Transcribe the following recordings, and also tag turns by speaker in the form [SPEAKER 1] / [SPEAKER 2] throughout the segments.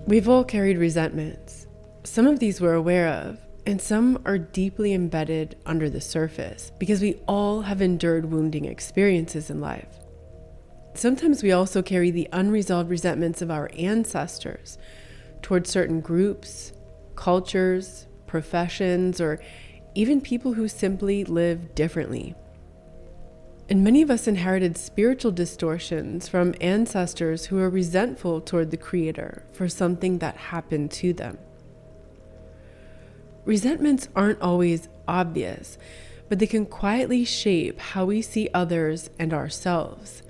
[SPEAKER 1] We've all carried resentments. Some of these we're aware of, and some are deeply embedded under the surface because we all have endured wounding experiences in life. Sometimes we also carry the unresolved resentments of our ancestors towards certain groups, cultures, professions, or even people who simply live differently. And many of us inherited spiritual distortions from ancestors who are resentful toward the Creator for something that happened to them. Resentments aren't always obvious, but they can quietly shape how we see others and ourselves.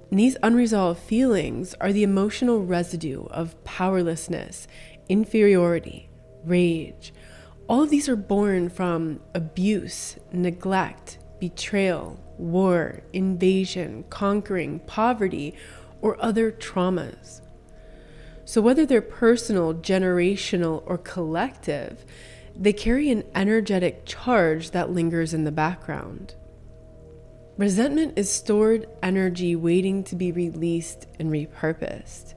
[SPEAKER 1] And these unresolved feelings are the emotional residue of powerlessness, inferiority, rage. All of these are born from abuse, neglect, betrayal, war, invasion, conquering, poverty, or other traumas. So whether they're personal, generational, or collective, they carry an energetic charge that lingers in the background. Resentment is stored energy waiting to be released and repurposed.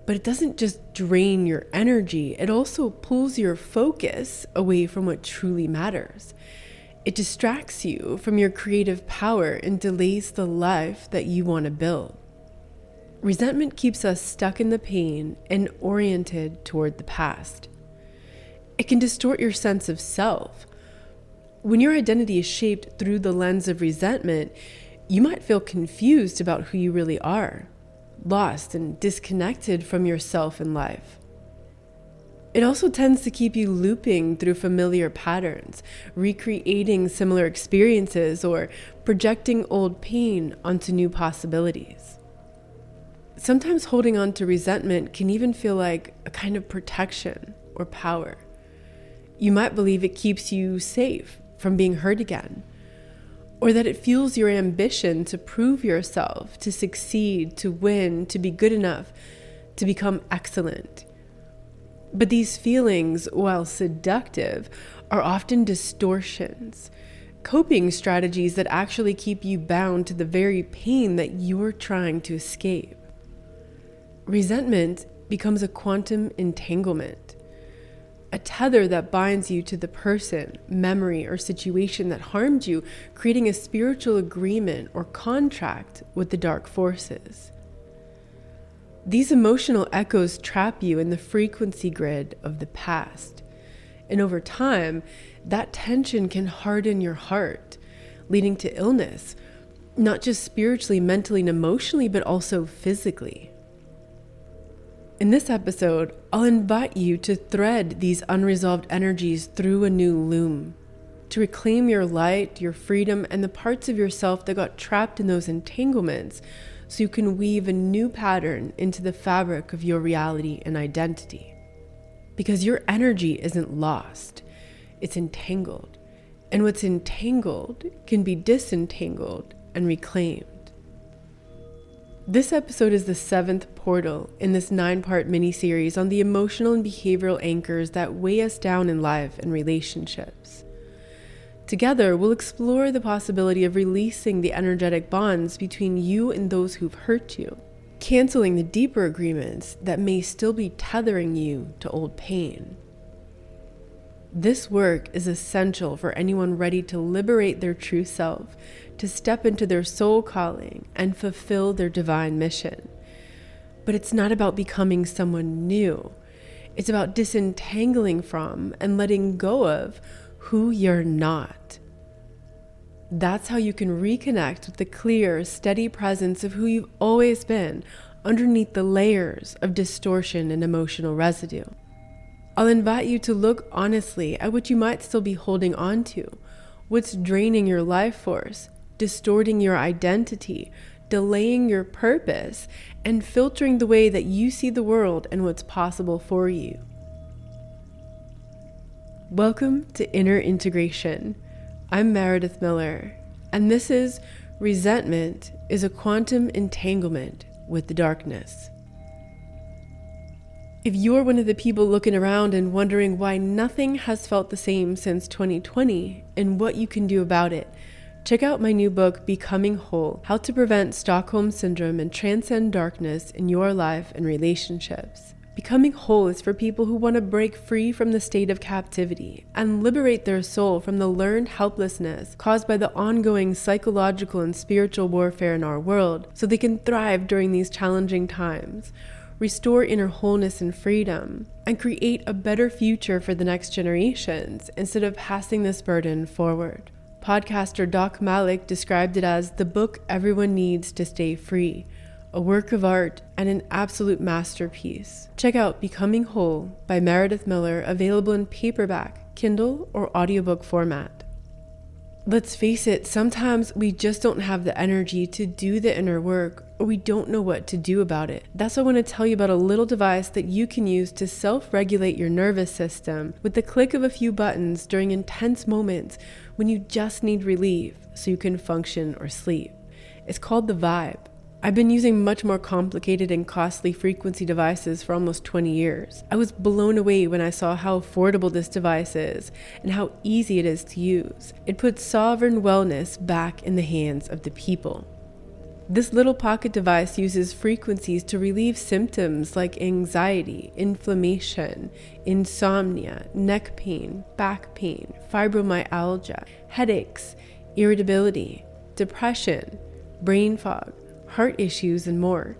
[SPEAKER 1] But it doesn't just drain your energy, it also pulls your focus away from what truly matters. It distracts you from your creative power and delays the life that you want to build. Resentment keeps us stuck in the pain and oriented toward the past. It can distort your sense of self. When your identity is shaped through the lens of resentment, you might feel confused about who you really are, lost and disconnected from yourself and life. It also tends to keep you looping through familiar patterns, recreating similar experiences, or projecting old pain onto new possibilities. Sometimes holding on to resentment can even feel like a kind of protection or power. You might believe it keeps you safe from being hurt again, or that it fuels your ambition to prove yourself, to succeed, to win, to be good enough, to become excellent. But these feelings, while seductive, are often distortions, coping strategies that actually keep you bound to the very pain that you're trying to escape. Resentment becomes a quantum entanglement, a tether that binds you to the person, memory, or situation that harmed you, creating a spiritual agreement or contract with the dark forces. These emotional echoes trap you in the frequency grid of the past. And over time, that tension can harden your heart, leading to illness, not just spiritually, mentally, and emotionally, but also physically. In this episode, I'll invite you to thread these unresolved energies through a new loom, to reclaim your light, your freedom, and the parts of yourself that got trapped in those entanglements, so you can weave a new pattern into the fabric of your reality and identity. Because your energy isn't lost, it's entangled. And what's entangled can be disentangled and reclaimed. This episode is the 7th portal in this 9-part mini-series on the emotional and behavioral anchors that weigh us down in life and relationships. Together, we'll explore the possibility of releasing the energetic bonds between you and those who've hurt you, canceling the deeper agreements that may still be tethering you to old pain. This work is essential for anyone ready to liberate their true self, to step into their soul calling and fulfill their divine mission. But it's not about becoming someone new. It's about disentangling from and letting go of who you're not. That's how you can reconnect with the clear, steady presence of who you've always been underneath the layers of distortion and emotional residue. I'll invite you to look honestly at what you might still be holding on to, what's draining your life force, distorting your identity, delaying your purpose, and filtering the way that you see the world and what's possible for you. Welcome to Inner Integration. I'm Meredith Miller, and this is Resentment is a Quantum Entanglement with the Darkness. If you're one of the people looking around and wondering why nothing has felt the same since 2020 and what you can do about it, check out my new book, Becoming Whole: How to Prevent Stockholm Syndrome and Transcend Darkness in Your Life and Relationships. Becoming whole is for people who want to break free from the state of captivity and liberate their soul from the learned helplessness caused by the ongoing psychological and spiritual warfare in our world, so they can thrive during these challenging times, restore inner wholeness and freedom, and create a better future for the next generations instead of passing this burden forward. Podcaster Doc Malik described it as the book everyone needs to stay free, a work of art and an absolute masterpiece. Check out Becoming Whole by Meredith Miller, available in paperback, Kindle, or audiobook format. Let's face it, sometimes we just don't have the energy to do the inner work, or we don't know what to do about it. That's why I want to tell you about a little device that you can use to self-regulate your nervous system with the click of a few buttons during intense moments when you just need relief so you can function or sleep. It's called the Vibe. I've been using much more complicated and costly frequency devices for almost 20 years. I was blown away when I saw how affordable this device is and how easy it is to use. It puts sovereign wellness back in the hands of the people. This little pocket device uses frequencies to relieve symptoms like anxiety, inflammation, insomnia, neck pain, back pain, fibromyalgia, headaches, irritability, depression, brain fog, heart issues, and more.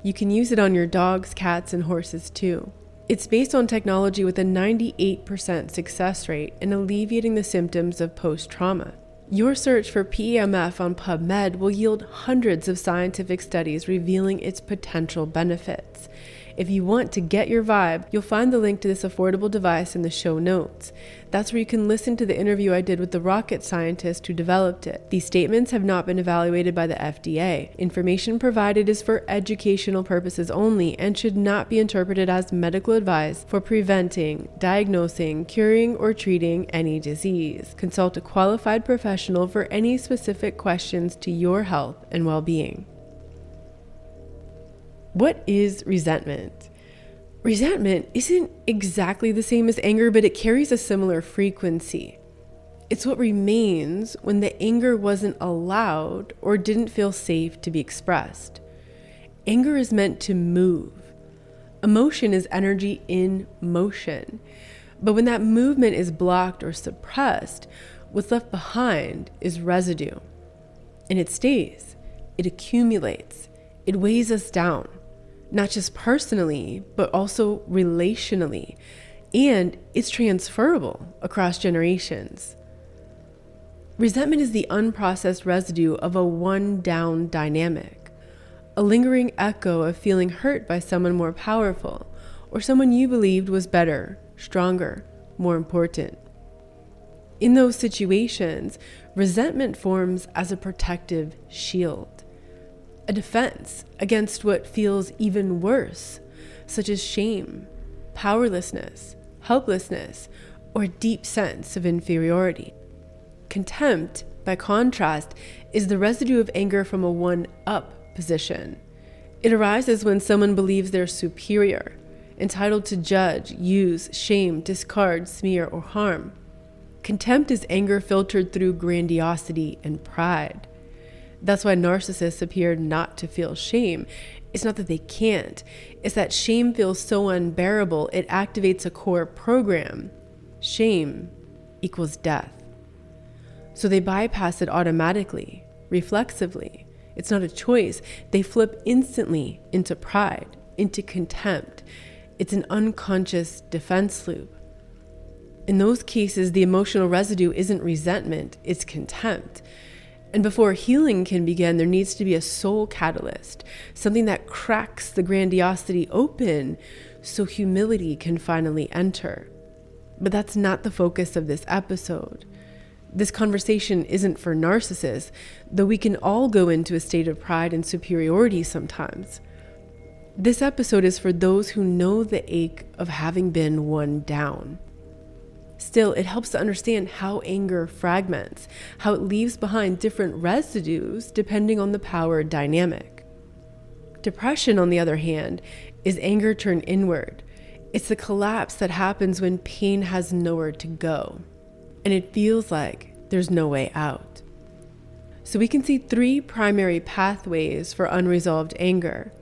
[SPEAKER 1] You can use it on your dogs, cats, and horses too. It's based on technology with a 98% success rate in alleviating the symptoms of post-trauma. Your search for PEMF on PubMed will yield hundreds of scientific studies revealing its potential benefits. If you want to get your vibe, you'll find the link to this affordable device in the show notes. That's where you can listen to the interview I did with the rocket scientist who developed it. These statements have not been evaluated by the FDA. Information provided is for educational purposes only and should not be interpreted as medical advice for preventing, diagnosing, curing, or treating any disease. Consult a qualified professional for any specific questions to your health and well-being. What is resentment? Resentment isn't exactly the same as anger, but it carries a similar frequency. It's what remains when the anger wasn't allowed or didn't feel safe to be expressed. Anger is meant to move. Emotion is energy in motion. But when that movement is blocked or suppressed, what's left behind is residue. And it stays. It accumulates. It weighs us down. Not just personally, but also relationally. And it's transferable across generations. Resentment is the unprocessed residue of a one-down dynamic, a lingering echo of feeling hurt by someone more powerful, or someone you believed was better, stronger, more important. In those situations, resentment forms as a protective shield. A defense against what feels even worse, such as shame, powerlessness, helplessness, or a deep sense of inferiority. Contempt, by contrast, is the residue of anger from a one-up position. It arises when someone believes they're superior, entitled to judge, use, shame, discard, smear, or harm. Contempt is anger filtered through grandiosity and pride. That's why narcissists appear not to feel shame. It's not that they can't. It's that shame feels so unbearable, it activates a core program. Shame equals death. So they bypass it automatically, reflexively. It's not a choice. They flip instantly into pride, into contempt. It's an unconscious defense loop. In those cases, the emotional residue isn't resentment, it's contempt. And before healing can begin, there needs to be a soul catalyst, something that cracks the grandiosity open so humility can finally enter. But that's not the focus of this episode. This conversation isn't for narcissists, though we can all go into a state of pride and superiority sometimes. This episode is for those who know the ache of having been one down. Still, it helps to understand how anger fragments, how it leaves behind different residues depending on the power dynamic. Depression, on the other hand, is anger turned inward. It's the collapse that happens when pain has nowhere to go, and it feels like there's no way out. So we can see three primary pathways for unresolved anger: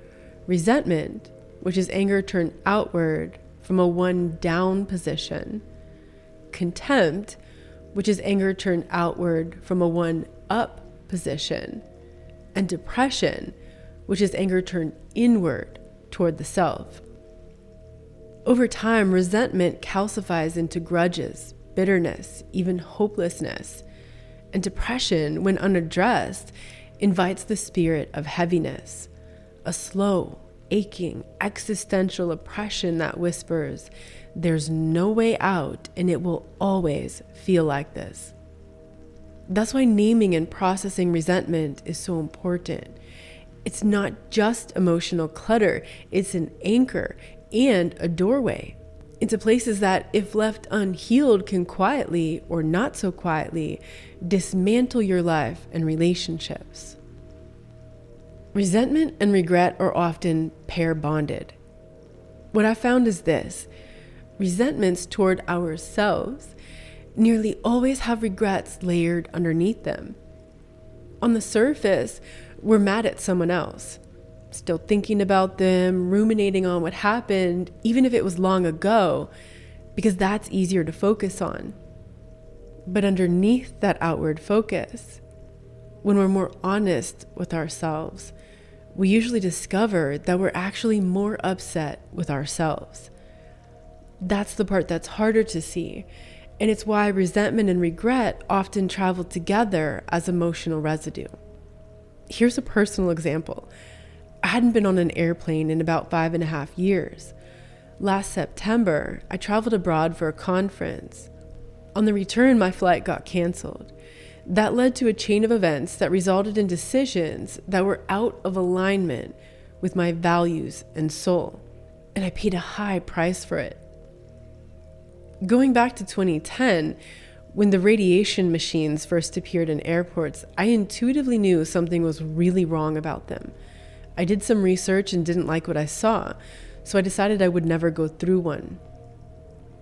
[SPEAKER 1] resentment, which is anger turned outward from a one down position. Contempt, which is anger turned outward from a one up position. And depression, which is anger turned inward toward the self. Over time, resentment calcifies into grudges, bitterness, even hopelessness. And depression, when unaddressed, invites the spirit of heaviness, a slow, aching, existential oppression that whispers, "There's no way out, and it will always feel like this." That's why naming and processing resentment is so important. It's not just emotional clutter, it's an anchor and a doorway into places that, if left unhealed, can quietly, or not so quietly, dismantle your life and relationships. Resentment and regret are often pair bonded. What I found is this: resentments toward ourselves nearly always have regrets layered underneath them. On the surface, we're mad at someone else, still thinking about them, ruminating on what happened, even if it was long ago, because that's easier to focus on. But underneath that outward focus, when we're more honest with ourselves, we usually discover that we're actually more upset with ourselves. That's the part that's harder to see, and it's why resentment and regret often travel together as emotional residue. Here's a personal example. I hadn't been on an airplane in about 5.5 years. Last September, I traveled abroad for a conference. On the return, my flight got canceled. That led to a chain of events that resulted in decisions that were out of alignment with my values and soul, and I paid a high price for it. Going back to 2010, when the radiation machines first appeared in airports, I intuitively knew something was really wrong about them. I did some research and didn't like what I saw, so I decided I would never go through one.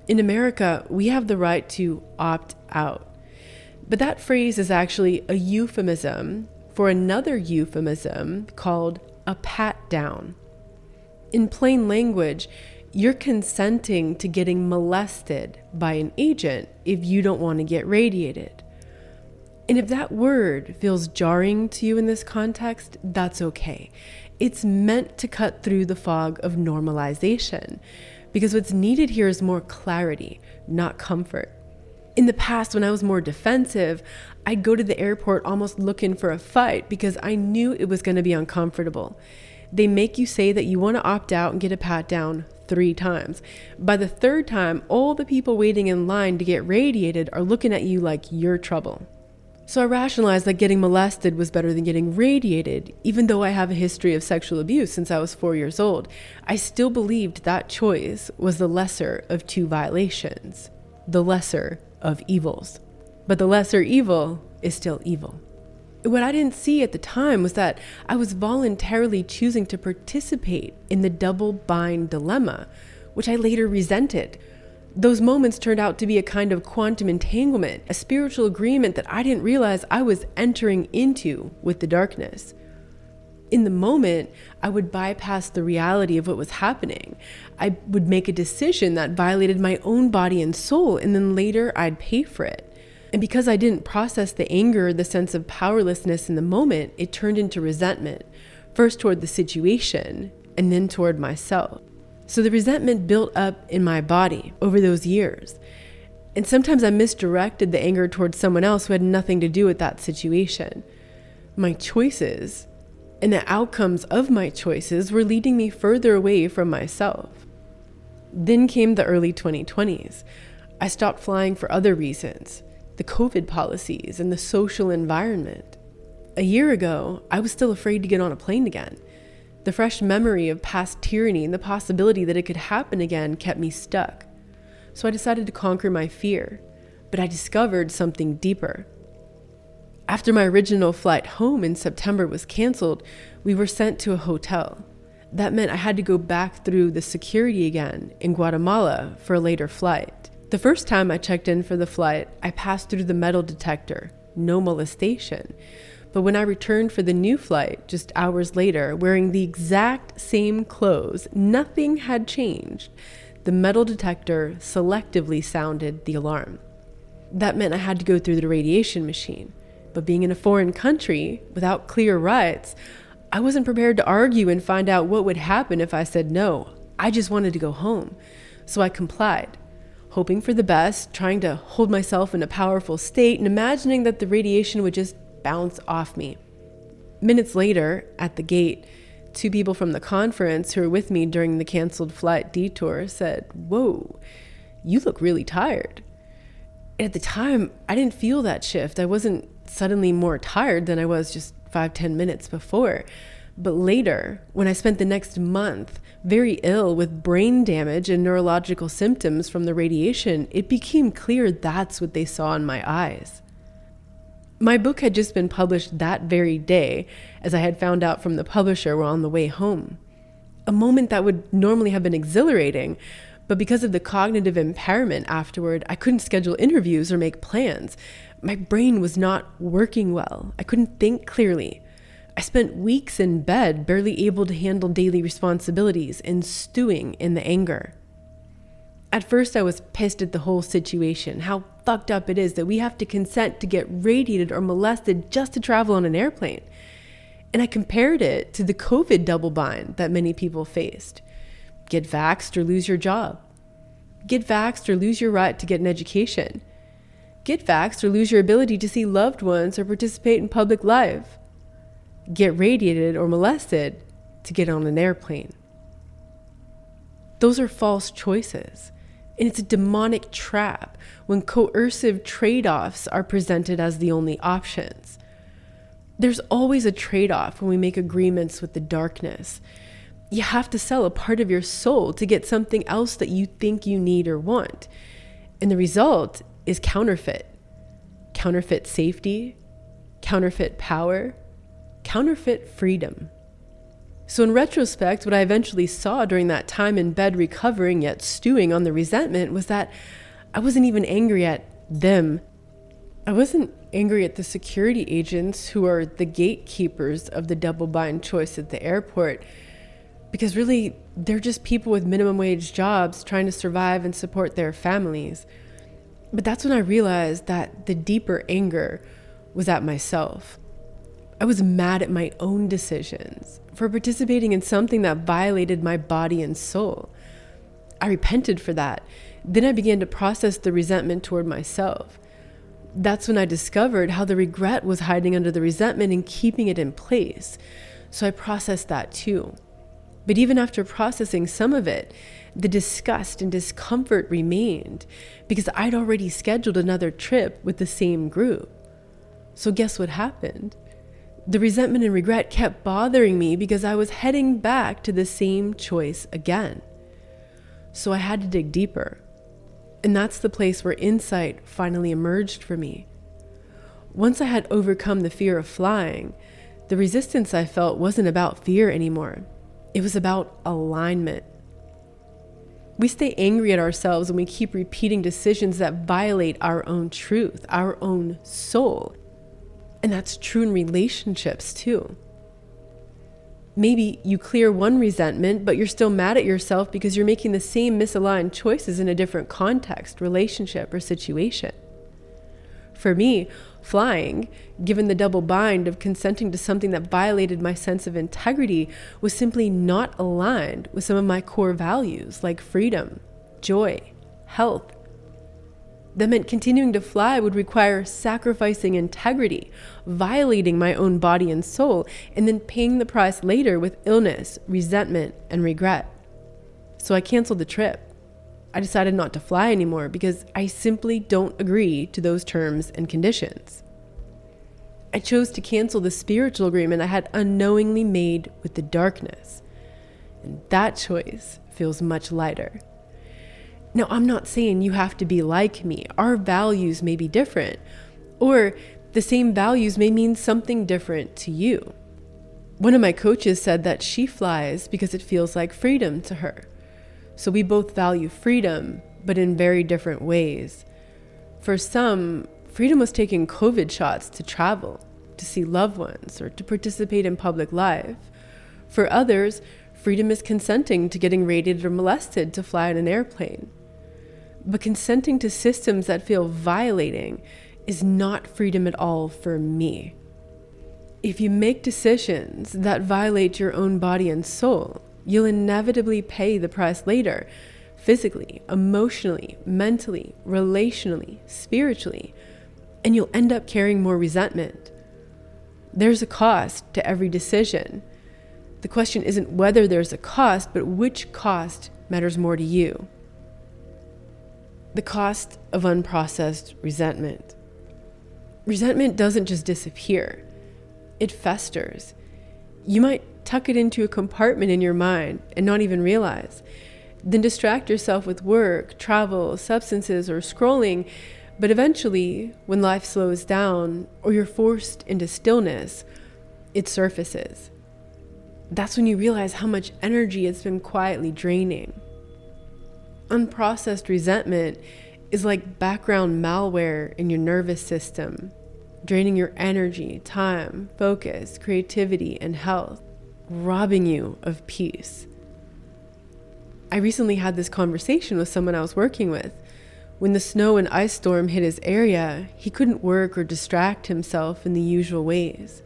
[SPEAKER 1] In America, we have the right to opt out. But that phrase is actually a euphemism for another euphemism called a pat down. In plain language, you're consenting to getting molested by an agent if you don't want to get radiated. And if that word feels jarring to you in this context, that's okay. It's meant to cut through the fog of normalization, because what's needed here is more clarity, not comfort. In the past, when I was more defensive, I'd go to the airport almost looking for a fight because I knew it was going to be uncomfortable. They make you say that you want to opt out and get a pat down 3 times. By the 3rd time, all the people waiting in line to get radiated are looking at you like you're trouble. So I rationalized that getting molested was better than getting radiated. Even though I have a history of sexual abuse since I was 4 years old, I still believed that choice was the lesser of 2 violations, the lesser of evils. But the lesser evil is still evil. What I didn't see at the time was that I was voluntarily choosing to participate in the double bind dilemma, which I later resented. Those moments turned out to be a kind of quantum entanglement, a spiritual agreement that I didn't realize I was entering into with the darkness. In the moment, I would bypass the reality of what was happening. I would make a decision that violated my own body and soul, and then later I'd pay for it. And because I didn't process the anger, the sense of powerlessness in the moment, it turned into resentment, first toward the situation and then toward myself. So the resentment built up in my body over those years. And sometimes I misdirected the anger towards someone else who had nothing to do with that situation. My choices and the outcomes of my choices were leading me further away from myself. Then came the early 2020s. I stopped flying for other reasons, the COVID policies and the social environment. A year ago, I was still afraid to get on a plane again. The fresh memory of past tyranny and the possibility that it could happen again kept me stuck. So I decided to conquer my fear, but I discovered something deeper. After my original flight home in September was canceled, we were sent to a hotel. That meant I had to go back through the security again in Guatemala for a later flight. The first time I checked in for the flight, I passed through the metal detector, no molestation. But when I returned for the new flight just hours later, wearing the exact same clothes, nothing had changed. The metal detector selectively sounded the alarm. That meant I had to go through the radiation machine. But being in a foreign country without clear rights, I wasn't prepared to argue and find out what would happen if I said no. I just wanted to go home. So I complied, hoping for the best, trying to hold myself in a powerful state and imagining that the radiation would just bounce off me. Minutes later, at the gate, 2 people from the conference who were with me during the canceled flight detour said, "Whoa, you look really tired." At the time, I didn't feel that shift. I wasn't suddenly more tired than I was just 5-10 minutes before. But later, when I spent the next month very ill with brain damage and neurological symptoms from the radiation, it became clear that's what they saw in my eyes. My book had just been published that very day, as I had found out from the publisher while on the way home. A moment that would normally have been exhilarating, but because of the cognitive impairment afterward, I couldn't schedule interviews or make plans. My brain was not working well. I couldn't think clearly. I spent weeks in bed, barely able to handle daily responsibilities and stewing in the anger. At first, I was pissed at the whole situation, how fucked up it is that we have to consent to get radiated or molested just to travel on an airplane. And I compared it to the COVID double bind that many people faced. Get vaxxed or lose your job. Get vaxxed or lose your right to get an education. Get vaxxed or lose your ability to see loved ones or participate in public life. Get radiated or molested to get on an airplane. Those are false choices. And it's a demonic trap when coercive trade-offs are presented as the only options. There's always a trade-off when we make agreements with the darkness. You have to sell a part of your soul to get something else that you think you need or want. And the result is counterfeit. Counterfeit safety, counterfeit power, counterfeit freedom. So in retrospect, what I eventually saw during that time in bed recovering yet stewing on the resentment was that I wasn't even angry at them. I wasn't angry at the security agents who are the gatekeepers of the double bind choice at the airport, because really they're just people with minimum wage jobs trying to survive and support their families. But that's when I realized that the deeper anger was at myself. I was mad at my own decisions for participating in something that violated my body and soul. I repented for that. Then I began to process the resentment toward myself. That's when I discovered how the regret was hiding under the resentment and keeping it in place. So I processed that too. But even after processing some of it, the disgust and discomfort remained because I'd already scheduled another trip with the same group. So guess what happened? The resentment and regret kept bothering me because I was heading back to the same choice again. So I had to dig deeper. And that's the place where insight finally emerged for me. Once I had overcome the fear of flying, the resistance I felt wasn't about fear anymore. It was about alignment. We stay angry at ourselves when we keep repeating decisions that violate our own truth, our own soul. And that's true in relationships too. Maybe you clear one resentment, but you're still mad at yourself because you're making the same misaligned choices in a different context, relationship, or situation. For me, flying, given the double bind of consenting to something that violated my sense of integrity, was simply not aligned with some of my core values like freedom, joy, health. That meant continuing to fly would require sacrificing integrity, violating my own body and soul, and then paying the price later with illness, resentment, and regret. So I canceled the trip. I decided not to fly anymore because I simply don't agree to those terms and conditions. I chose to cancel the spiritual agreement I had unknowingly made with the darkness. And that choice feels much lighter. Now, I'm not saying you have to be like me. Our values may be different, or the same values may mean something different to you. One of my coaches said that she flies because it feels like freedom to her. So we both value freedom, but in very different ways. For some, freedom was taking COVID shots to travel. to see loved ones or to participate in public life. For others, freedom is consenting to getting raided or molested to fly in an airplane. But consenting to systems that feel violating is not freedom at all for me. If you make decisions that violate your own body and soul, you'll inevitably pay the price later, physically, emotionally, mentally, relationally, spiritually, and you'll end up carrying more resentment. There's a cost to every decision. The question isn't whether there's a cost, but which cost matters more to you. The cost of unprocessed resentment. Resentment doesn't just disappear. It festers. You might tuck it into a compartment in your mind and not even realize. Then distract yourself with work, travel, substances, or scrolling. But eventually, when life slows down or you're forced into stillness, it surfaces. That's when you realize how much energy it's been quietly draining. Unprocessed resentment is like background malware in your nervous system, draining your energy, time, focus, creativity, and health, robbing you of peace. I recently had this conversation with someone I was working with. When the snow and ice storm hit his area, he couldn't work or distract himself in the usual ways.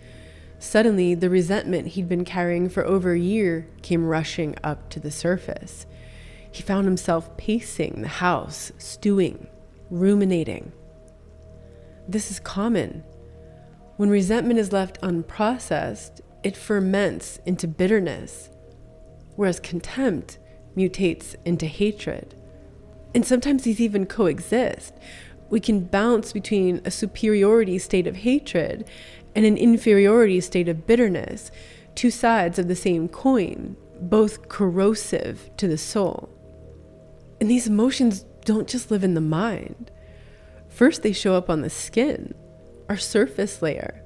[SPEAKER 1] Suddenly, the resentment he'd been carrying for over a year came rushing up to the surface. He found himself pacing the house, stewing, ruminating. This is common. When resentment is left unprocessed, it ferments into bitterness, whereas contempt mutates into hatred. And sometimes these even coexist. We can bounce between a superiority state of hatred and an inferiority state of bitterness, two sides of the same coin, both corrosive to the soul. And these emotions don't just live in the mind. First, they show up on the skin, our surface layer.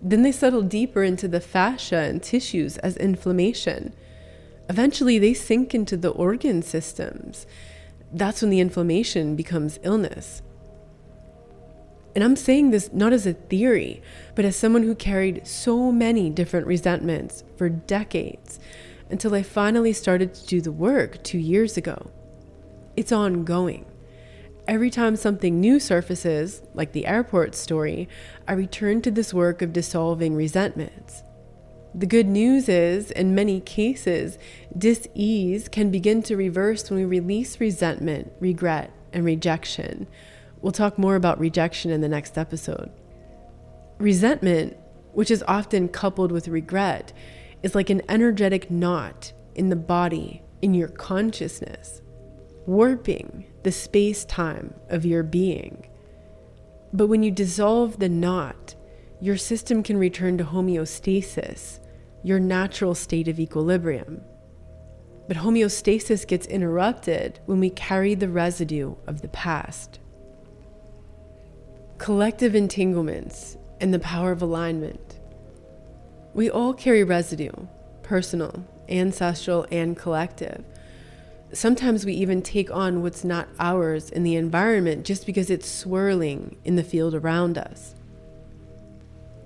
[SPEAKER 1] Then they settle deeper into the fascia and tissues as inflammation. Eventually, they sink into the organ systems. That's when the inflammation becomes illness. And I'm saying this not as a theory, but as someone who carried so many different resentments for decades until I finally started to do the work 2 years ago. It's ongoing. Every time something new surfaces, like the airport story, I return to this work of dissolving resentments. The good news is, in many cases, dis-ease can begin to reverse when we release resentment, regret, and rejection. We'll talk more about rejection in the next episode. Resentment, which is often coupled with regret, is like an energetic knot in the body, in your consciousness, warping the space-time of your being. But when you dissolve the knot, your system can return to homeostasis, your natural state of equilibrium. But homeostasis gets interrupted when we carry the residue of the past. Collective entanglements and the power of alignment. We all carry residue, personal, ancestral, and collective. Sometimes we even take on what's not ours in the environment just because it's swirling in the field around us.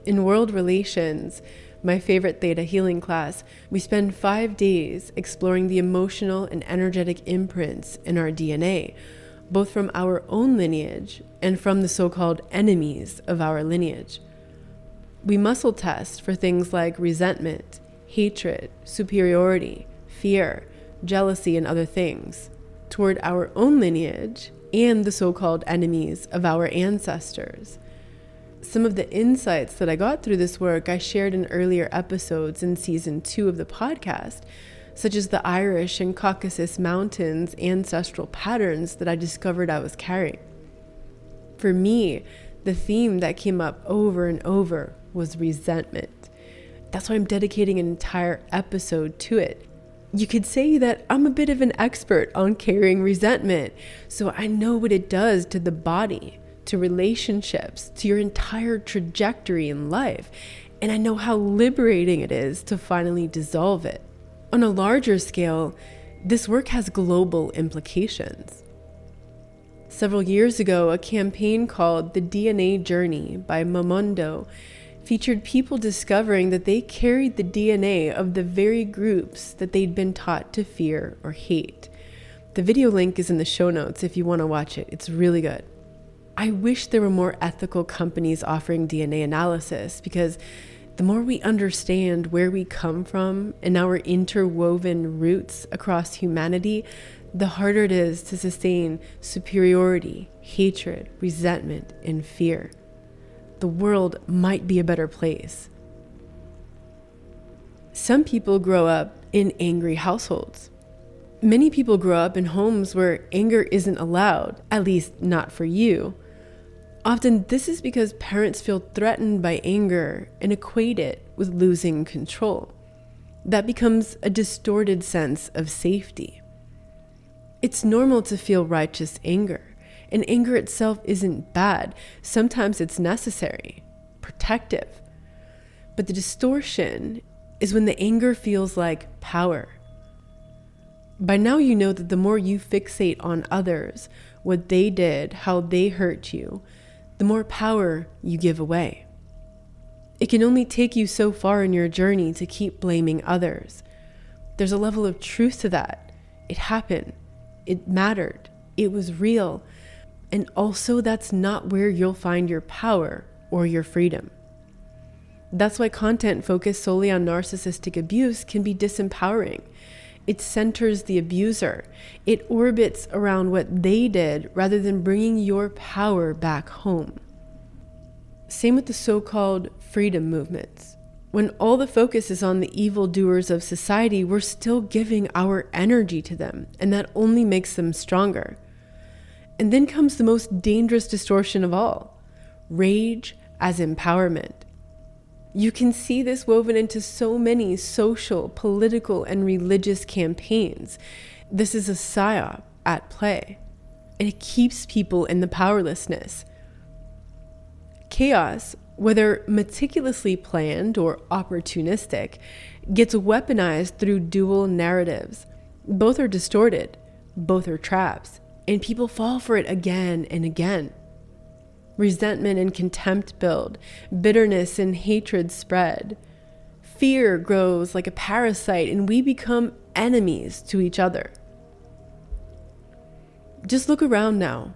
[SPEAKER 1] In world relations, my favorite Theta healing class, we spend 5 days exploring the emotional and energetic imprints in our DNA, both from our own lineage and from the so-called enemies of our lineage. We muscle test for things like resentment, hatred, superiority, fear, jealousy, and other things toward our own lineage and the so-called enemies of our ancestors. Some of the insights that I got through this work I shared in earlier episodes in season 2 of the podcast, such as the Irish and Caucasus Mountains ancestral patterns that I discovered I was carrying. For me, the theme that came up over and over was resentment. That's why I'm dedicating an entire episode to it. You could say that I'm a bit of an expert on carrying resentment, so I know what it does to the body, to relationships, to your entire trajectory in life, and I know how liberating it is to finally dissolve it. On a larger scale, this work has global implications. Several years ago, a campaign called The DNA Journey by Momondo featured people discovering that they carried the DNA of the very groups that they'd been taught to fear or hate. The video link is in the show notes if you want to watch it. It's really good. I wish there were more ethical companies offering DNA analysis, because the more we understand where we come from and our interwoven roots across humanity, the harder it is to sustain superiority, hatred, resentment, and fear. The world might be a better place. Some people grow up in angry households. Many people grow up in homes where anger isn't allowed, at least not for you. Often this is because parents feel threatened by anger and equate it with losing control. That becomes a distorted sense of safety. It's normal to feel righteous anger. And anger itself isn't bad. Sometimes it's necessary, protective. But the distortion is when the anger feels like power. By now you know that the more you fixate on others, what they did, how they hurt you, the more power you give away. It can only take you so far in your journey to keep blaming others. There's a level of truth to that. It happened. It mattered. It was real. And also, that's not where you'll find your power or your freedom. That's why content focused solely on narcissistic abuse can be disempowering. It centers the abuser. It orbits around what they did rather than bringing your power back home. Same with the so-called freedom movements. When all the focus is on the evildoers of society, we're still giving our energy to them, and that only makes them stronger. And then comes the most dangerous distortion of all, rage as empowerment. You can see this woven into so many social, political, and religious campaigns. This is a psyop at play, and it keeps people in the powerlessness. Chaos, whether meticulously planned or opportunistic, gets weaponized through dual narratives. Both are distorted, both are traps. And people fall for it again and again. Resentment and contempt build. Bitterness and hatred spread. Fear grows like a parasite, and we become enemies to each other. Just look around now.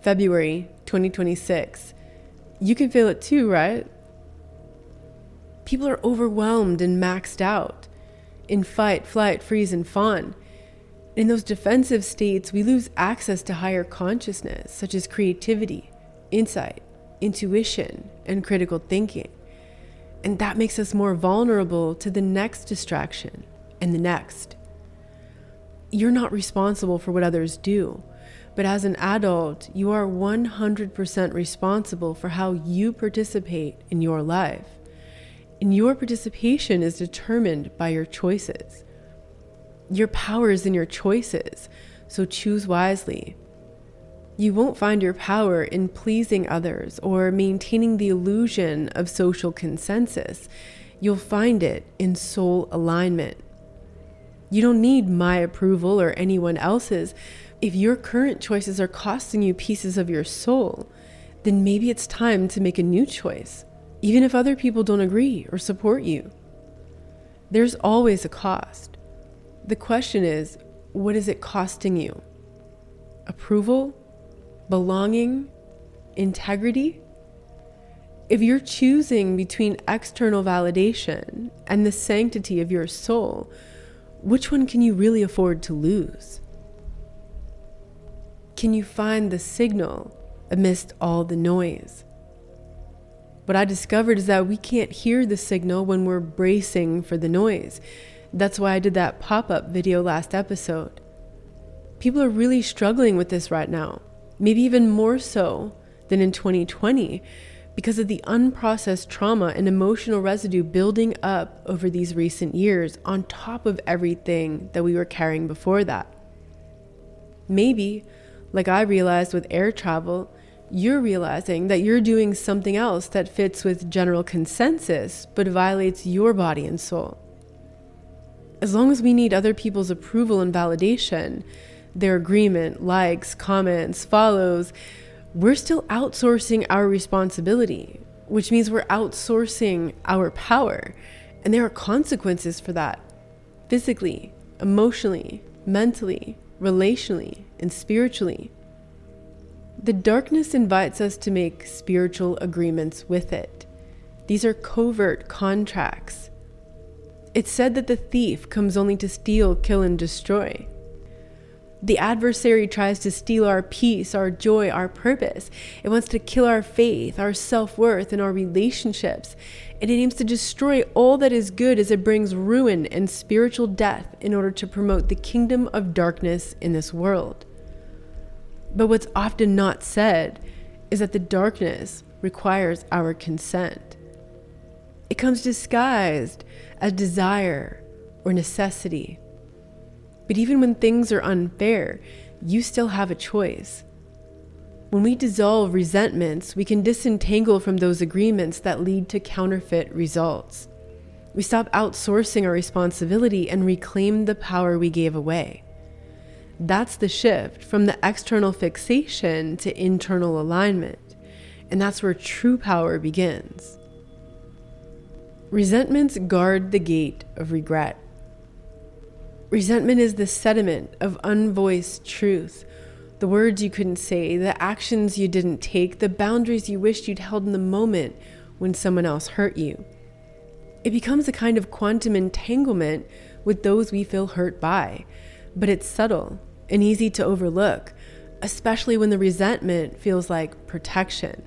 [SPEAKER 1] February 2026. You can feel it too, right? People are overwhelmed and maxed out. In fight, flight, freeze, and fawn. In those defensive states, we lose access to higher consciousness, such as creativity, insight, intuition, and critical thinking. And that makes us more vulnerable to the next distraction and the next. You're not responsible for what others do, but as an adult, you are 100% responsible for how you participate in your life. And your participation is determined by your choices. Your power is in your choices, so choose wisely. You won't find your power in pleasing others or maintaining the illusion of social consensus. You'll find it in soul alignment. You don't need my approval or anyone else's. If your current choices are costing you pieces of your soul, then maybe it's time to make a new choice, even if other people don't agree or support you. There's always a cost. The question is, what is it costing you? Approval? Belonging? Integrity? If you're choosing between external validation and the sanctity of your soul, which one can you really afford to lose? Can you find the signal amidst all the noise? What I discovered is that we can't hear the signal when we're bracing for the noise. That's why I did that pop-up video last episode. People are really struggling with this right now, maybe even more so than in 2020, because of the unprocessed trauma and emotional residue building up over these recent years on top of everything that we were carrying before that. Maybe, like I realized with air travel, you're realizing that you're doing something else that fits with general consensus but violates your body and soul. As long as we need other people's approval and validation, their agreement, likes, comments, follows, we're still outsourcing our responsibility. which means we're outsourcing our power. And there are consequences for that, physically, emotionally, mentally, relationally, and spiritually. The darkness invites us to make spiritual agreements with it. These are covert contracts. It's said that the thief comes only to steal, kill, and destroy. The adversary tries to steal our peace, our joy, our purpose. It wants to kill our faith, our self-worth, and our relationships. And it aims to destroy all that is good as it brings ruin and spiritual death in order to promote the kingdom of darkness in this world. But what's often not said is that the darkness requires our consent. It comes disguised as desire or necessity. But even when things are unfair, you still have a choice. When we dissolve resentments, we can disentangle from those agreements that lead to counterfeit results. We stop outsourcing our responsibility and reclaim the power we gave away. That's the shift from the external fixation to internal alignment. And that's where true power begins. Resentments guard the gate of regret. Resentment is the sediment of unvoiced truth, the words you couldn't say, the actions you didn't take, the boundaries you wished you'd held in the moment when someone else hurt you. It becomes a kind of quantum entanglement with those we feel hurt by, but it's subtle and easy to overlook, especially when the resentment feels like protection.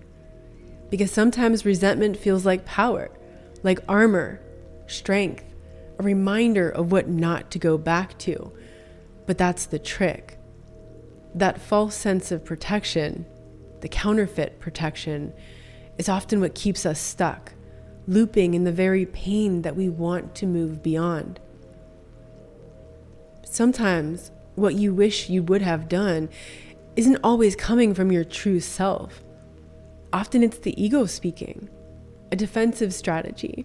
[SPEAKER 1] Because sometimes resentment feels like power, like armor, strength, a reminder of what not to go back to. But that's the trick. That false sense of protection, the counterfeit protection, is often what keeps us stuck, looping in the very pain that we want to move beyond. Sometimes what you wish you would have done isn't always coming from your true self. Often it's the ego speaking, a defensive strategy,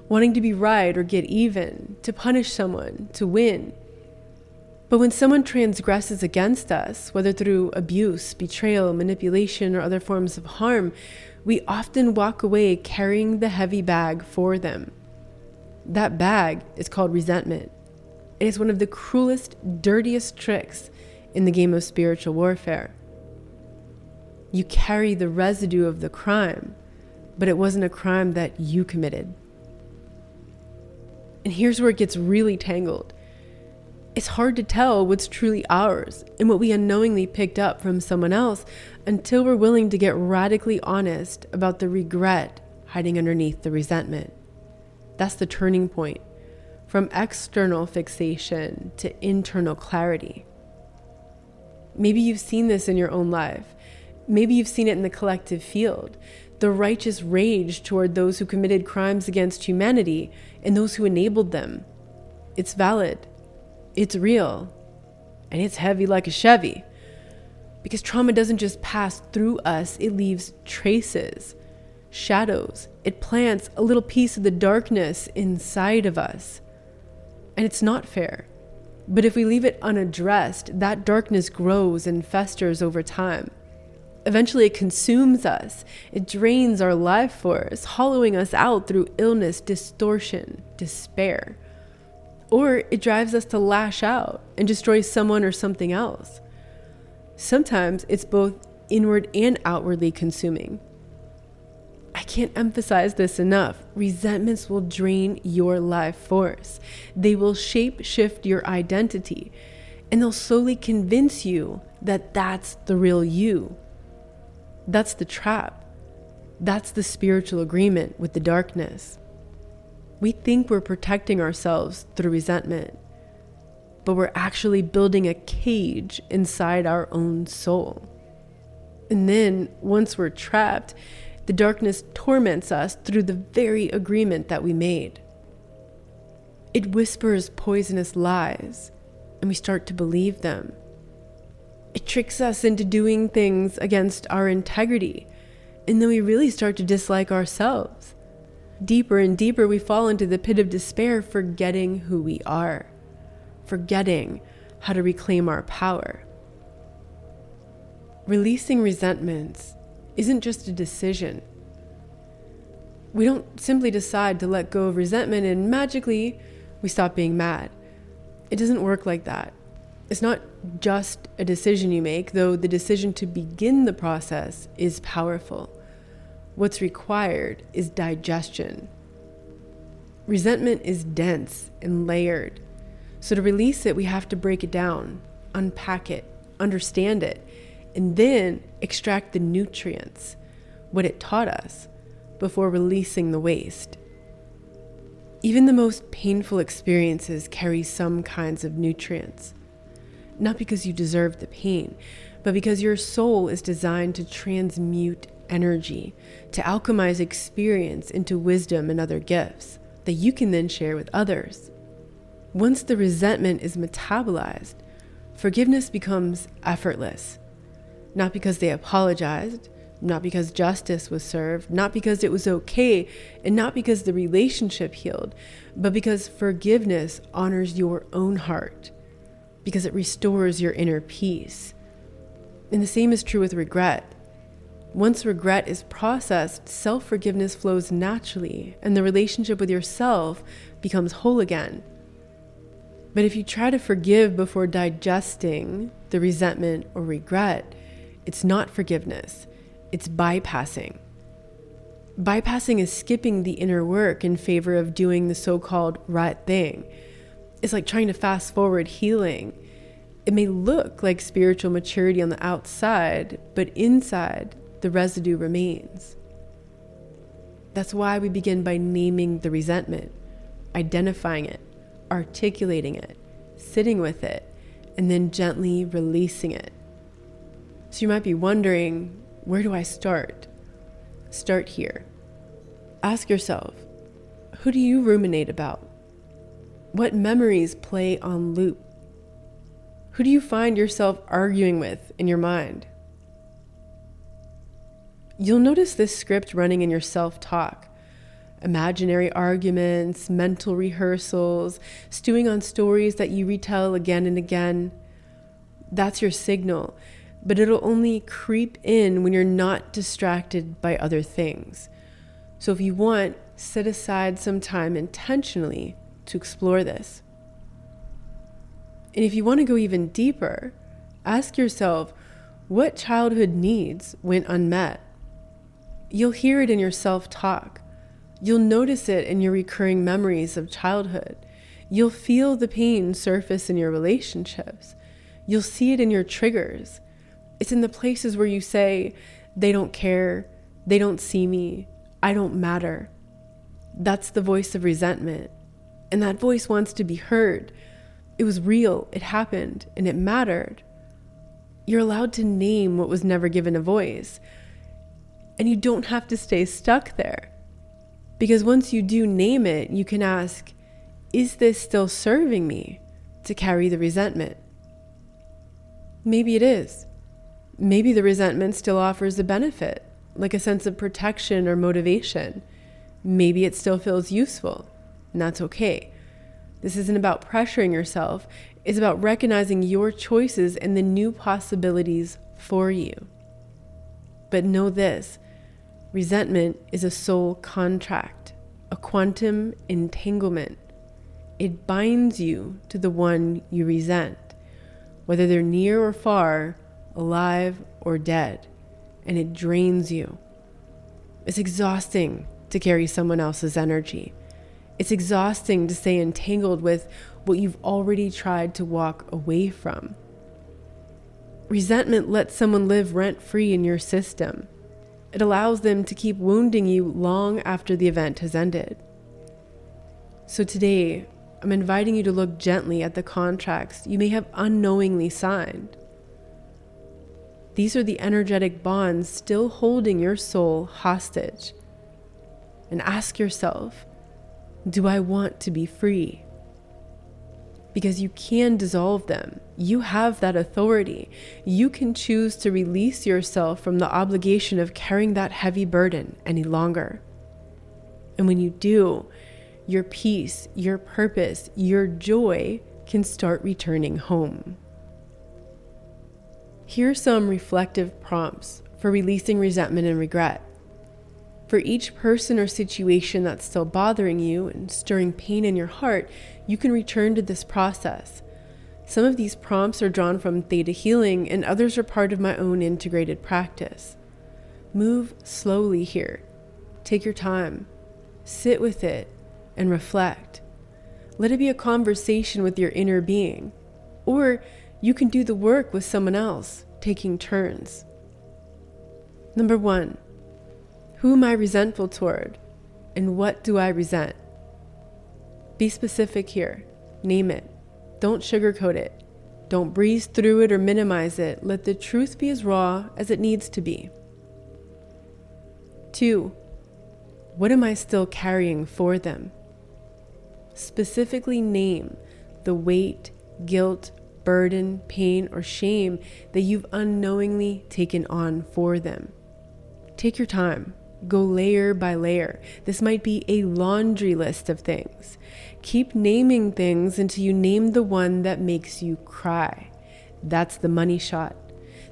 [SPEAKER 1] wanting to be right or get even, to punish someone, to win. But when someone transgresses against us, whether through abuse, betrayal, manipulation, or other forms of harm, we often walk away carrying the heavy bag for them. That bag is called resentment. It is one of the cruelest, dirtiest tricks in the game of spiritual warfare. You carry the residue of the crime, but it wasn't a crime that you committed. And here's where it gets really tangled. It's hard to tell what's truly ours and what we unknowingly picked up from someone else until we're willing to get radically honest about the regret hiding underneath the resentment. That's the turning point, from external fixation to internal clarity. Maybe you've seen this in your own life. Maybe you've seen it in the collective field. The righteous rage toward those who committed crimes against humanity and those who enabled them. It's valid. It's real. And it's heavy like a Chevy. Because trauma doesn't just pass through us, it leaves traces, shadows. It plants a little piece of the darkness inside of us. And it's not fair. But if we leave it unaddressed, that darkness grows and festers over time. Eventually it consumes us. It drains our life force, hollowing us out through illness, distortion, despair. Or it drives us to lash out and destroy someone or something else. Sometimes it's both inward and outwardly consuming. I can't emphasize this enough. Resentments will drain your life force. They will shape shift your identity, and they'll slowly convince you that that's the real you. That's the trap. That's the spiritual agreement with the darkness. We think we're protecting ourselves through resentment, but we're actually building a cage inside our own soul. And then, once we're trapped, the darkness torments us through the very agreement that we made. It whispers poisonous lies, and we start to believe them. It tricks us into doing things against our integrity, and then we really start to dislike ourselves. Deeper and deeper we fall into the pit of despair, forgetting who we are, forgetting how to reclaim our power. Releasing resentments isn't just a decision. We don't simply decide to let go of resentment and magically we stop being mad. It doesn't work like that. It's not just a decision you make, though the decision to begin the process is powerful. What's required is digestion. Resentment is dense and layered. So to release it, we have to break it down, unpack it, understand it, and then extract the nutrients, what it taught us, before releasing the waste. Even the most painful experiences carry some kinds of nutrients. Not because you deserve the pain, but because your soul is designed to transmute energy, to alchemize experience into wisdom and other gifts that you can then share with others. Once the resentment is metabolized, forgiveness becomes effortless. Not because they apologized, not because justice was served, not because it was okay, and not because the relationship healed, but because forgiveness honors your own heart, because it restores your inner peace. And the same is true with regret. Once regret is processed, self-forgiveness flows naturally, and the relationship with yourself becomes whole again. But if you try to forgive before digesting the resentment or regret, it's not forgiveness. It's bypassing. Bypassing is skipping the inner work in favor of doing the so-called right thing. It's like trying to fast forward healing. It may look like spiritual maturity on the outside, but inside, the residue remains. That's why we begin by naming the resentment, identifying it, articulating it, sitting with it, and then gently releasing it. So you might be wondering, where do I start? Start here. Ask yourself, who do you ruminate about? What memories play on loop? Who do you find yourself arguing with in your mind? You'll notice this script running in your self-talk. Imaginary arguments, mental rehearsals, stewing on stories that you retell again and again. That's your signal, but it'll only creep in when you're not distracted by other things. So if you want, set aside some time intentionally to explore this. And if you want to go even deeper, ask yourself, what childhood needs went unmet? You'll hear it in your self-talk. You'll notice it in your recurring memories of childhood. You'll feel the pain surface in your relationships. You'll see it in your triggers. It's in the places where you say, they don't care, they don't see me, I don't matter. That's the voice of resentment. And that voice wants to be heard. It was real, it happened, and it mattered. You're allowed to name what was never given a voice. And you don't have to stay stuck there. Because once you do name it, you can ask, is this still serving me to carry the resentment? Maybe it is. Maybe the resentment still offers a benefit, like a sense of protection or motivation. Maybe it still feels useful, and that's okay. This isn't about pressuring yourself. It's about recognizing your choices and the new possibilities for you. But know this, resentment is a soul contract, a quantum entanglement. It binds you to the one you resent, whether they're near or far, alive or dead, and it drains you. It's exhausting to carry someone else's energy. It's exhausting to stay entangled with what you've already tried to walk away from. Resentment lets someone live rent-free in your system. It allows them to keep wounding you long after the event has ended. So today, I'm inviting you to look gently at the contracts you may have unknowingly signed. These are the energetic bonds still holding your soul hostage. And ask yourself, do I want to be free? Because you can dissolve them. You have that authority. You can choose to release yourself from the obligation of carrying that heavy burden any longer. And when you do, your peace, your purpose, your joy can start returning home. Here are some reflective prompts for releasing resentment and regret. For each person or situation that's still bothering you and stirring pain in your heart, you can return to this process. Some of these prompts are drawn from theta healing, and others are part of my own integrated practice. Move slowly here. Take your time. Sit with it and reflect. Let it be a conversation with your inner being. Or you can do the work with someone else, taking turns. Number 1. Who am I resentful toward? And what do I resent? Be specific here. Name it. Don't sugarcoat it. Don't breeze through it or minimize it. Let the truth be as raw as it needs to be. 2. What am I still carrying for them? Specifically name the weight, guilt, burden, pain, or shame that you've unknowingly taken on for them. Take your time. Go layer by layer. This might be a laundry list of things. Keep naming things until you name the one that makes you cry. That's the money shot.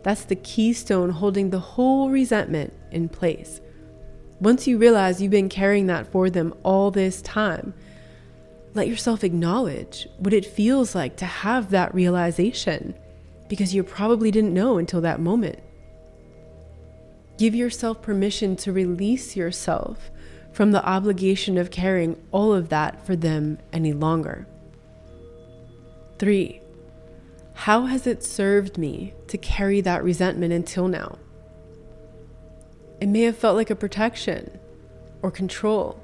[SPEAKER 1] That's the keystone holding the whole resentment in place. Once you realize you've been carrying that for them all this time, let yourself acknowledge what it feels like to have that realization, because you probably didn't know until that moment. Give yourself permission to release yourself from the obligation of carrying all of that for them any longer. 3. How has it served me to carry that resentment until now? It may have felt like a protection, or control,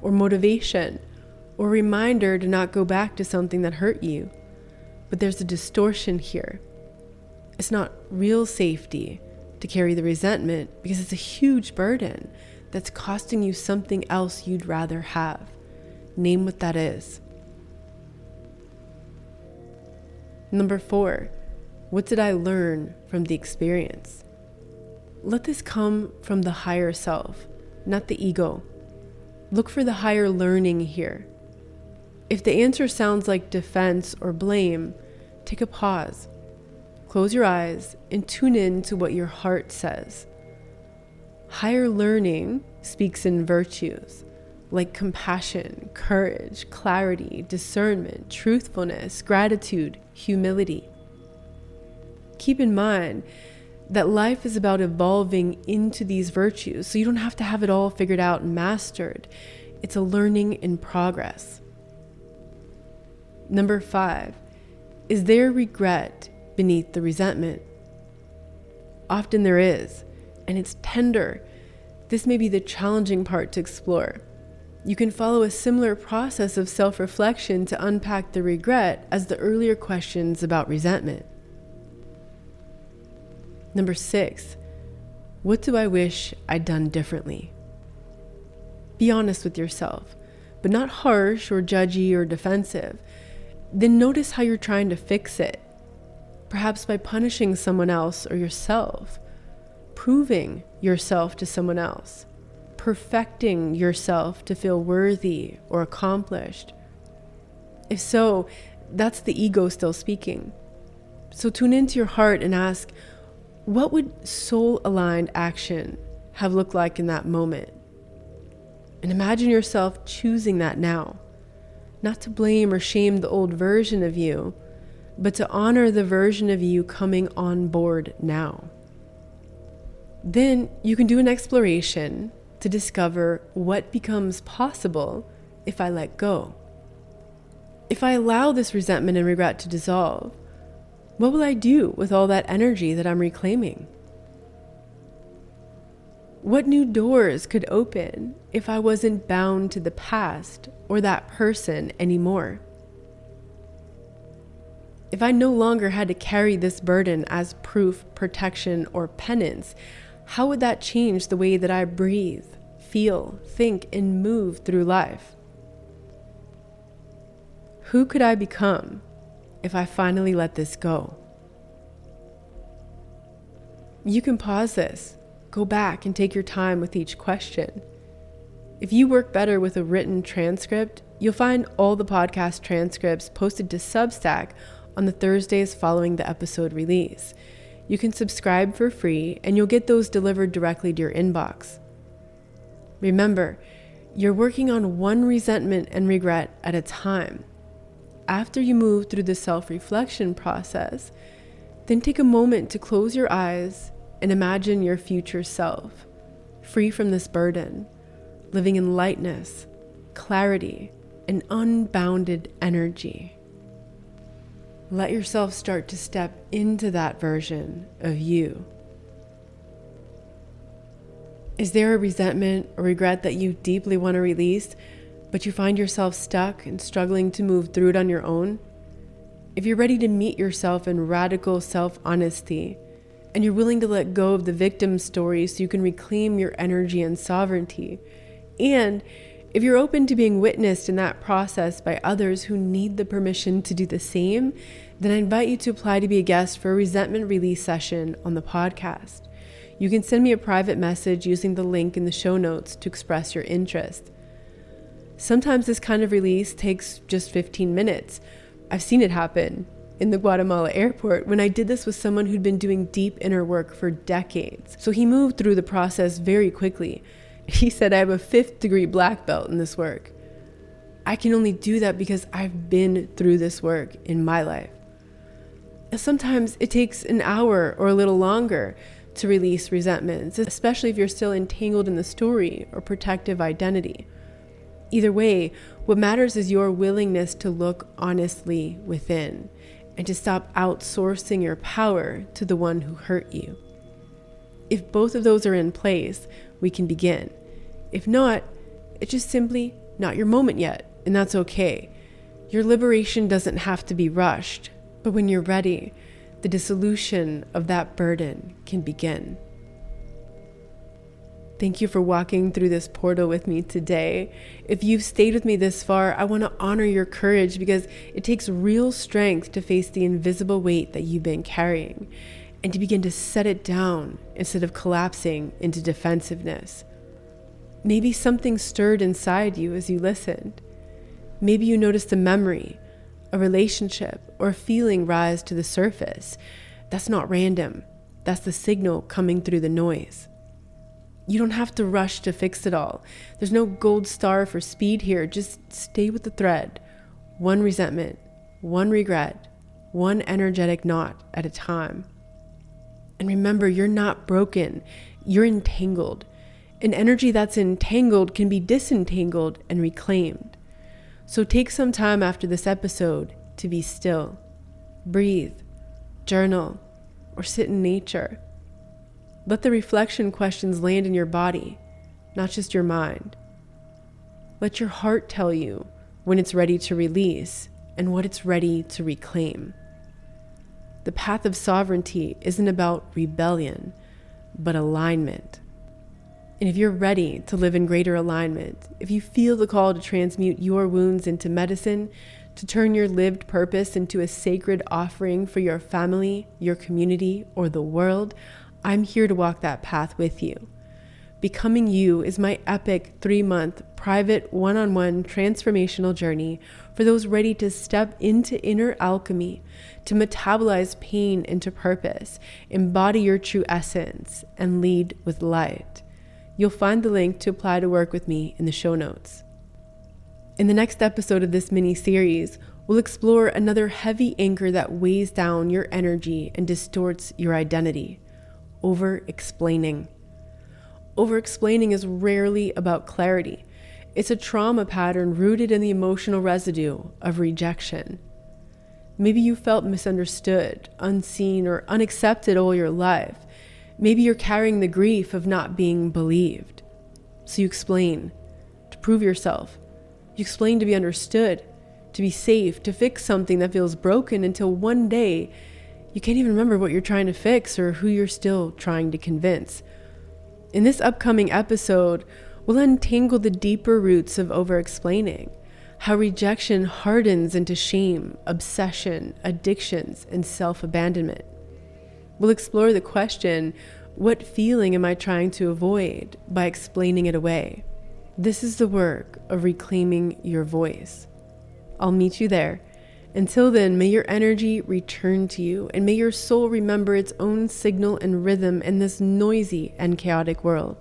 [SPEAKER 1] or motivation, or reminder to not go back to something that hurt you. But there's a distortion here. It's not real safety to carry the resentment because it's a huge burden that's costing you something else you'd rather have. Name what that is. Number 4, what did I learn from the experience? Let this come from the higher self, not the ego. Look for the higher learning here. If the answer sounds like defense or blame, take a pause. Close your eyes and tune in to what your heart says. Higher learning speaks in virtues like compassion, courage, clarity, discernment, truthfulness, gratitude, humility. Keep in mind that life is about evolving into these virtues, so you don't have to have it all figured out and mastered. It's a learning in progress. Number 5, is there regret beneath the resentment? Often there is, and it's tender. This may be the challenging part to explore. You can follow a similar process of self-reflection to unpack the regret as the earlier questions about resentment. Number 6, what do I wish I'd done differently? Be honest with yourself, but not harsh or judgy or defensive. Then notice how you're trying to fix it. Perhaps by punishing someone else or yourself, proving yourself to someone else, perfecting yourself to feel worthy or accomplished. If so, that's the ego still speaking. So tune into your heart and ask, what would soul-aligned action have looked like in that moment? And imagine yourself choosing that now. Not to blame or shame the old version of you, but to honor the version of you coming on board now. Then you can do an exploration to discover what becomes possible if I let go. If I allow this resentment and regret to dissolve, what will I do with all that energy that I'm reclaiming? What new doors could open if I wasn't bound to the past or that person anymore? If I no longer had to carry this burden as proof, protection, or penance, how would that change the way that I breathe, feel, think, and move through life? Who could I become if I finally let this go? You can pause this, go back and take your time with each question. If you work better with a written transcript, you'll find all the podcast transcripts posted to Substack on the Thursdays following the episode release. You can subscribe for free and you'll get those delivered directly to your inbox. Remember, you're working on one resentment and regret at a time. After you move through the self-reflection process, then take a moment to close your eyes and imagine your future self, free from this burden, living in lightness, clarity, and unbounded energy. Let yourself start to step into that version of you. Is there a resentment or regret that you deeply want to release, but you find yourself stuck and struggling to move through it on your own? If you're ready to meet yourself in radical self-honesty, and you're willing to let go of the victim story so you can reclaim your energy and sovereignty, and if you're open to being witnessed in that process by others who need the permission to do the same, then I invite you to apply to be a guest for a resentment release session on the podcast. You can send me a private message using the link in the show notes to express your interest. Sometimes this kind of release takes just 15 minutes. I've seen it happen in the Guatemala airport when I did this with someone who'd been doing deep inner work for decades. So he moved through the process very quickly. He said, I have a 5th degree black belt in this work. I can only do that because I've been through this work in my life. Sometimes it takes an hour or a little longer to release resentments, especially if you're still entangled in the story or protective identity. Either way, what matters is your willingness to look honestly within and to stop outsourcing your power to the one who hurt you. If both of those are in place, we can begin. If not, it's just simply not your moment yet, and that's okay. Your liberation doesn't have to be rushed, but when you're ready, the dissolution of that burden can begin. Thank you for walking through this portal with me today. If you've stayed with me this far, I want to honor your courage because it takes real strength to face the invisible weight that you've been carrying and to begin to set it down instead of collapsing into defensiveness. Maybe something stirred inside you as you listened. Maybe you noticed a memory, a relationship, or a feeling rise to the surface. That's not random. That's the signal coming through the noise. You don't have to rush to fix it all. There's no gold star for speed here. Just stay with the thread. One resentment, one regret, one energetic knot at a time. And remember, you're not broken. You're entangled. An energy that's entangled can be disentangled and reclaimed. So take some time after this episode to be still. Breathe, journal, or sit in nature. Let the reflection questions land in your body, not just your mind. Let your heart tell you when it's ready to release and what it's ready to reclaim. The path of sovereignty isn't about rebellion, but alignment. And if you're ready to live in greater alignment, if you feel the call to transmute your wounds into medicine, to turn your lived purpose into a sacred offering for your family, your community, or the world, I'm here to walk that path with you. Becoming You is my epic 3-month private one-on-one transformational journey for those ready to step into inner alchemy, to metabolize pain into purpose, embody your true essence, and lead with light. You'll find the link to apply to work with me in the show notes. In the next episode of this mini-series, we'll explore another heavy anchor that weighs down your energy and distorts your identity: over-explaining. Over-explaining is rarely about clarity. It's a trauma pattern rooted in the emotional residue of rejection. Maybe you felt misunderstood, unseen, or unaccepted all your life. Maybe you're carrying the grief of not being believed. So you explain to prove yourself. You explain to be understood, to be safe, to fix something that feels broken until one day you can't even remember what you're trying to fix or who you're still trying to convince. In this upcoming episode, we'll untangle the deeper roots of over-explaining, how rejection hardens into shame, obsession, addictions, and self-abandonment. We'll explore the question, what feeling am I trying to avoid by explaining it away? This is the work of reclaiming your voice. I'll meet you there. Until then, may your energy return to you, and may your soul remember its own signal and rhythm in this noisy and chaotic world.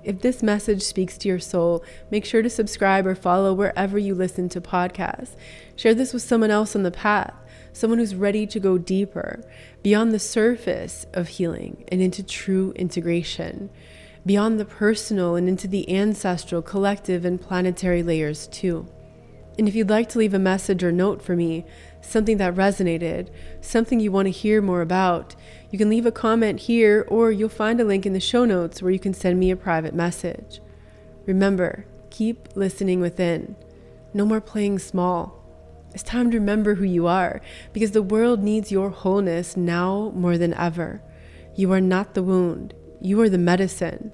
[SPEAKER 1] If this message speaks to your soul, make sure to subscribe or follow wherever you listen to podcasts. Share this with someone else on the path, someone who's ready to go deeper, beyond the surface of healing and into true integration, beyond the personal and into the ancestral, collective, and planetary layers too. And if you'd like to leave a message or note for me, something that resonated, something you want to hear more about, you can leave a comment here, or you'll find a link in the show notes where you can send me a private message. Remember, keep listening within. No more playing small. It's time to remember who you are, because the world needs your wholeness now more than ever. You are not the wound. You are the medicine.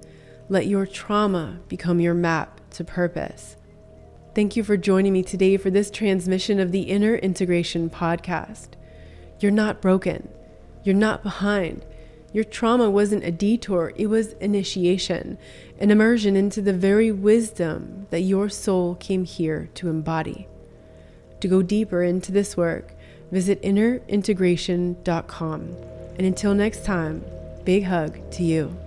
[SPEAKER 1] Let your trauma become your map to purpose. Thank you for joining me today for this transmission of the Inner Integration Podcast. You're not broken. You're not behind. Your trauma wasn't a detour. It was initiation, an immersion into the very wisdom that your soul came here to embody. To go deeper into this work, visit innerintegration.com. And until next time, big hug to you.